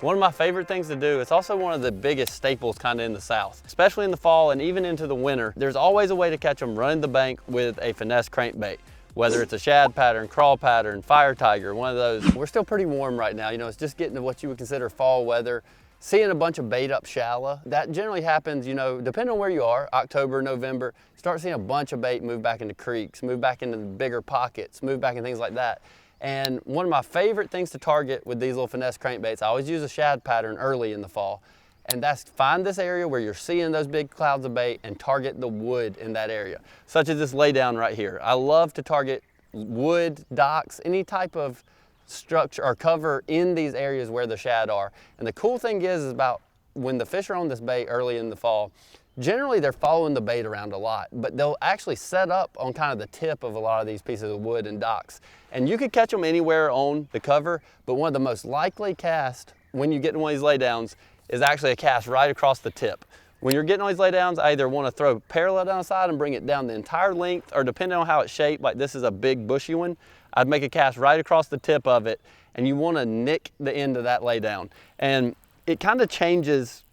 One of my favorite things to do, it's also one of the biggest staples kind of in the South, especially in the fall and even into the winter. There's always a way to catch them running the bank with a finesse crankbait. Whether it's a shad pattern, crawl pattern, fire tiger, one of those. We're still pretty warm right now. You know, it's just getting to what you would consider fall weather. Seeing a bunch of bait up shallow, that generally happens, you know, depending on where you are, October, November, start seeing a bunch of bait move back into creeks, move back into bigger pockets, move back into things like that. And one of my favorite things to target with these little finesse crankbaits, I always use a shad pattern early in the fall. And that's find this area where you're seeing those big clouds of bait and target the wood in that area, such as this laydown right here. I love to target wood, docks, any type of structure or cover in these areas where the shad are. And the cool thing is about when the fish are on this bait early in the fall, generally they're following the bait around a lot, but they'll actually set up on kind of the tip of a lot of these pieces of wood and docks. And you could catch them anywhere on the cover, but one of the most likely cast when you get in one of these laydowns is actually a cast right across the tip. When you're getting on these laydowns, I either want to throw parallel down the side and bring it down the entire length, or depending on how it's shaped, like this is a big bushy one, I'd make a cast right across the tip of it, and you want to nick the end of that laydown. And it kind of changes.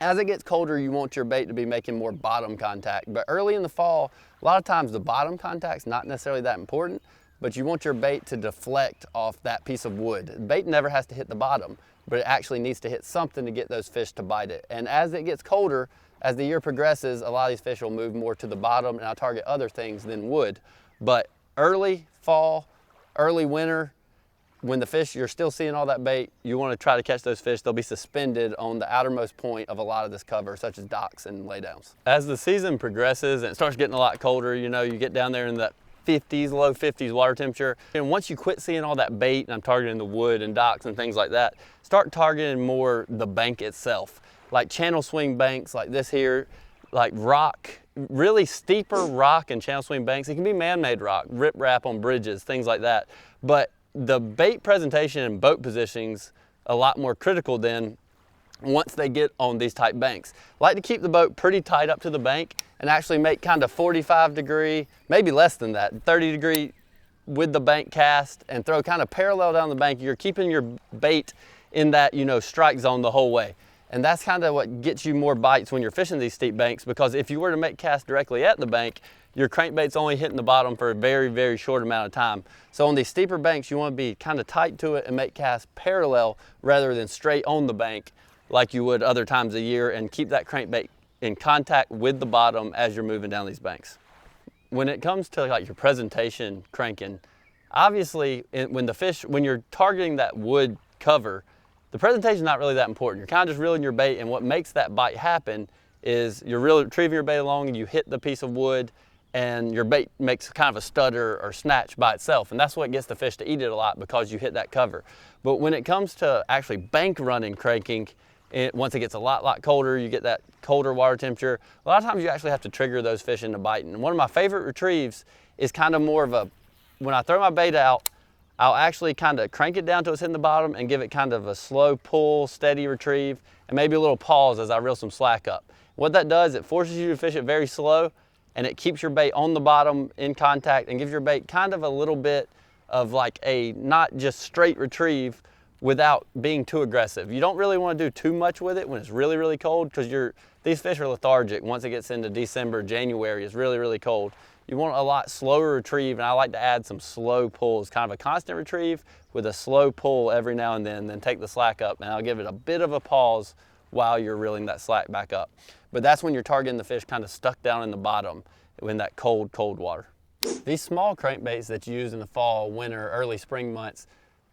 As it gets colder, you want your bait to be making more bottom contact. But early in the fall, a lot of times the bottom contact's not necessarily that important, but you want your bait to deflect off that piece of wood. The bait never has to hit the bottom, but it actually needs to hit something to get those fish to bite it. And as it gets colder, as the year progresses, a lot of these fish will move more to the bottom, and I'll target other things than wood. But early fall, early winter, when the fish, you're still seeing all that bait, you want to try to catch those fish. They'll be suspended on the outermost point of a lot of this cover, such as docks and laydowns. As the season progresses and it starts getting a lot colder, you know, you get down there in that 50s, low 50s water temperature. And once you quit seeing all that bait, and I'm targeting the wood and docks and things like that, start targeting more the bank itself. Like channel swing banks like this here, like rock, really steeper rock and channel swing banks. It can be man-made rock, rip-rap on bridges, things like that. But the bait presentation and boat positioning's a lot more critical than once they get on these type banks. I like to keep the boat pretty tight up to the bank and actually make kind of 45-degree, maybe less than that, 30-degree with the bank cast, and throw kind of parallel down the bank. You're keeping your bait in that, you know, strike zone the whole way. And that's kind of what gets you more bites when you're fishing these steep banks, because if you were to make cast directly at the bank, your crankbait's only hitting the bottom for a very, very short amount of time. So on these steeper banks, you want to be kind of tight to it and make casts parallel rather than straight on the bank like you would other times of year, and keep that crankbait in contact with the bottom as you're moving down these banks. When it comes to like your presentation cranking, obviously when you're targeting that wood cover, the presentation's not really that important. You're kind of just reeling your bait, and what makes that bite happen is you're retrieving your bait along and you hit the piece of wood, and your bait makes kind of a stutter or snatch by itself, and that's what gets the fish to eat it a lot, because you hit that cover. But when it comes to actually bank running cranking, once it gets a lot colder, you get that colder water temperature, a lot of times you actually have to trigger those fish into biting. And one of my favorite retrieves is kind of more of a, when I throw my bait out, I'll actually kind of crank it down till it's hitting the bottom and give it kind of a slow pull, steady retrieve, and maybe a little pause as I reel some slack up. What that does, it forces you to fish it very slow, and it keeps your bait on the bottom in contact and gives your bait kind of a little bit of like a not just straight retrieve without being too aggressive. You don't really want to do too much with it when it's really, really cold, because these fish are lethargic. Once it gets into December, January, it's really, really cold. You want a lot slower retrieve, and I like to add some slow pulls, kind of a constant retrieve with a slow pull every now and then take the slack up, and I'll give it a bit of a pause while you're reeling that slack back up. But that's when you're targeting the fish kind of stuck down in the bottom in that cold, cold water. These small crankbaits that you use in the fall, winter, early spring months,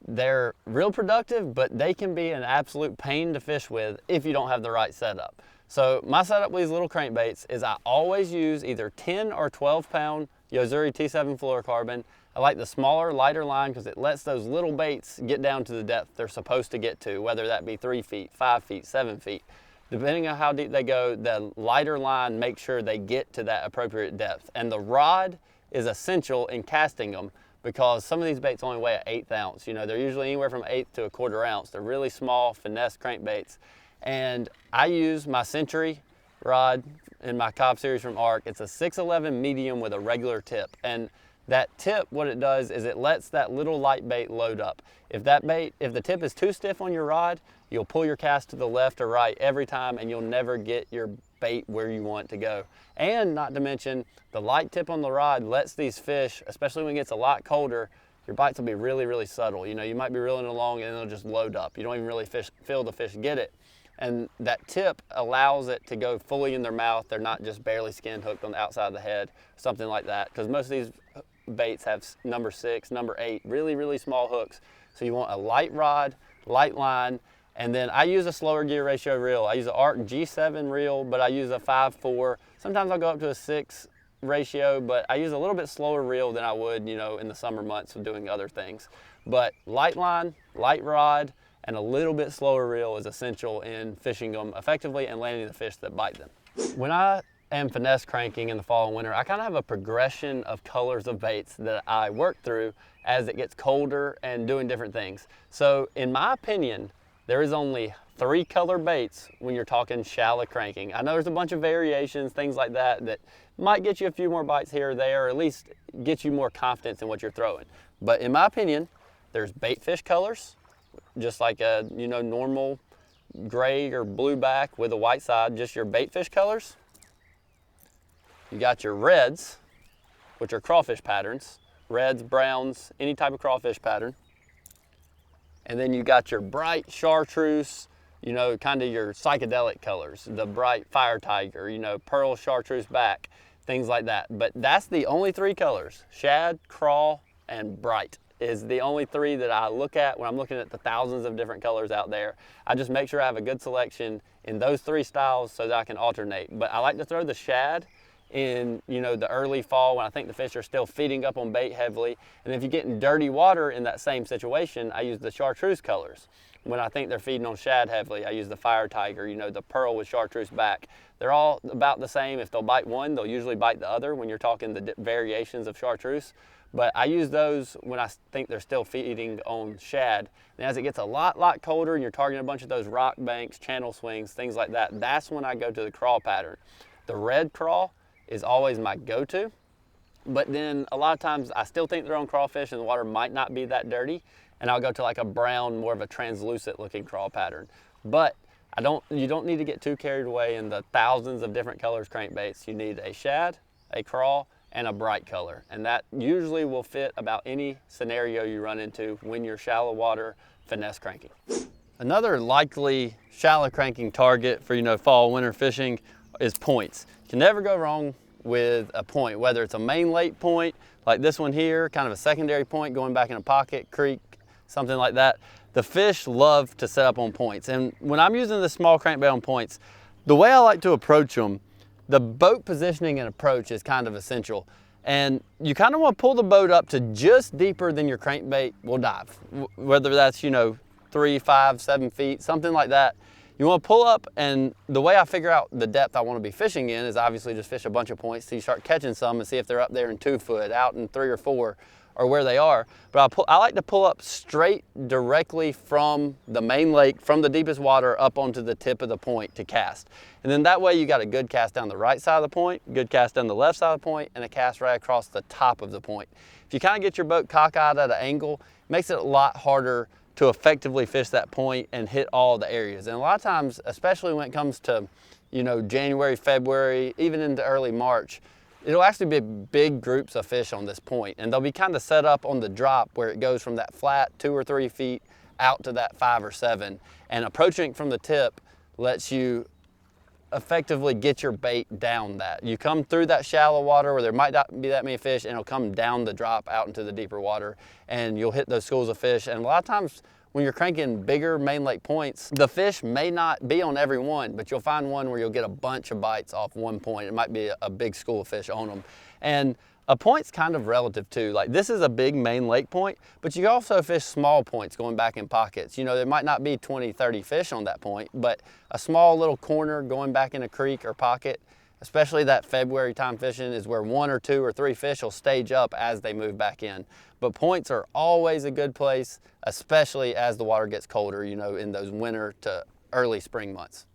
they're real productive, but they can be an absolute pain to fish with if you don't have the right setup. So my setup with these little crankbaits is I always use either 10 or 12 pound Yo-Zuri T7 fluorocarbon. I like the smaller, lighter line because it lets those little baits get down to the depth they're supposed to get to, whether that be 3 feet, 5 feet, 7 feet. Depending on how deep they go, the lighter line makes sure they get to that appropriate depth. And the rod is essential in casting them, because some of these baits only weigh an 1/8 ounce. You know, they're usually anywhere from 1/8 to 1/4 ounce. They're really small, finesse crankbaits. And I use my Century rod in my Cobb series from Arc. It's a 611 medium with a regular tip. And that tip, what it does is it lets that little light bait load up. If the tip is too stiff on your rod, You'll pull your cast to the left or right every time, and you'll never get your bait where you want to go. And not to mention, the light tip on the rod lets these fish, especially when it gets a lot colder, your bites will be really, really subtle. You know, you might be reeling along and it'll just load up. You don't even really feel the fish get it. And that tip allows it to go fully in their mouth. They're not just barely skin hooked on the outside of the head, something like that. Because most of these baits have number 6, number 8, really, really small hooks. So you want a light rod, light line, and then I use a slower gear ratio reel. I use an ARC G7 reel, but I use a 5/4. Sometimes I'll go up to a 6 ratio, but I use a little bit slower reel than I would, you know, in the summer months of doing other things. But light line, light rod, and a little bit slower reel is essential in fishing them effectively and landing the fish that bite them. When I am finesse cranking in the fall and winter, I kind of have a progression of colors of baits that I work through as it gets colder and doing different things. So in my opinion, there is only 3 color baits when you're talking shallow cranking. I know there's a bunch of variations, things like that, that might get you a few more bites here or there, or at least get you more confidence in what you're throwing. But in my opinion, there's bait fish colors, just like a, you know, normal gray or blue back with a white side, just your bait fish colors. You got your reds, which are crawfish patterns, reds, browns, any type of crawfish pattern. And then you got your bright chartreuse, you know, kind of your psychedelic colors, the bright fire tiger, you know, pearl chartreuse back, things like that. But that's the only 3 colors, shad, crawl, and bright is the only 3 that I look at when I'm looking at the thousands of different colors out there. I just make sure I have a good selection in those 3 styles so that I can alternate. But I like to throw the shad in, you know, the early fall when I think the fish are still feeding up on bait heavily. And if you get in dirty water in that same situation, I use the chartreuse colors. When I think they're feeding on shad heavily, I use the fire tiger, you know, the pearl with chartreuse back. They're all about the same. If they'll bite one, they'll usually bite the other when you're talking the variations of chartreuse. But I use those when I think they're still feeding on shad. And as it gets a lot colder and you're targeting a bunch of those rock banks, channel swings, things like that, that's when I go to the crawl pattern. The red crawl is always my go-to, but then a lot of times I still think they're on crawfish and the water might not be that dirty, and I'll go to like a brown, more of a translucent looking crawl pattern. But you don't need to get too carried away in the thousands of different colors crankbaits. You need a shad, a crawl, and a bright color, and that usually will fit about any scenario you run into when you're shallow water finesse cranking. Another likely shallow cranking target for, you know, fall winter fishing is points. You can never go wrong with a point, whether it's a main lake point like this one here, kind of a secondary point going back in a pocket, creek, something like that. The fish love to set up on points, and when I'm using the small crankbait on points, the way I like to approach them, the boat positioning and approach is kind of essential. And you kind of want to pull the boat up to just deeper than your crankbait will dive, whether that's, you know, 3, 5, 7 feet, something like that. You want to pull up, and the way I figure out the depth I want to be fishing in is obviously just fish a bunch of points till you start catching some and see if they're up there in 2 foot, out in 3 or 4, or where they are. But I like to pull up straight directly from the main lake, from the deepest water up onto the tip of the point to cast. And then that way you got a good cast down the right side of the point, good cast down the left side of the point, and a cast right across the top of the point. If you kind of get your boat cockeyed at an angle, it makes it a lot harder to effectively fish that point and hit all the areas. And a lot of times, especially when it comes to, you know, January, February, even into early March, it'll actually be big groups of fish on this point, and they'll be kind of set up on the drop where it goes from that flat 2 or 3 feet out to that 5 or 7. And approaching it from the tip lets you effectively get your bait down that. You come through that shallow water where there might not be that many fish, and it'll come down the drop out into the deeper water, and you'll hit those schools of fish. And a lot of times when you're cranking bigger main lake points, the fish may not be on every one, but you'll find one where you'll get a bunch of bites off one point. It might be a big school of fish on them. And a point's kind of relative too. Like, this is a big main lake point, but you can also fish small points going back in pockets. You know, there might not be 20, 30 fish on that point, but a small little corner going back in a creek or pocket, especially that February time fishing, is where 1 or 2 or 3 fish will stage up as they move back in. But points are always a good place, especially as the water gets colder, you know, in those winter to early spring months.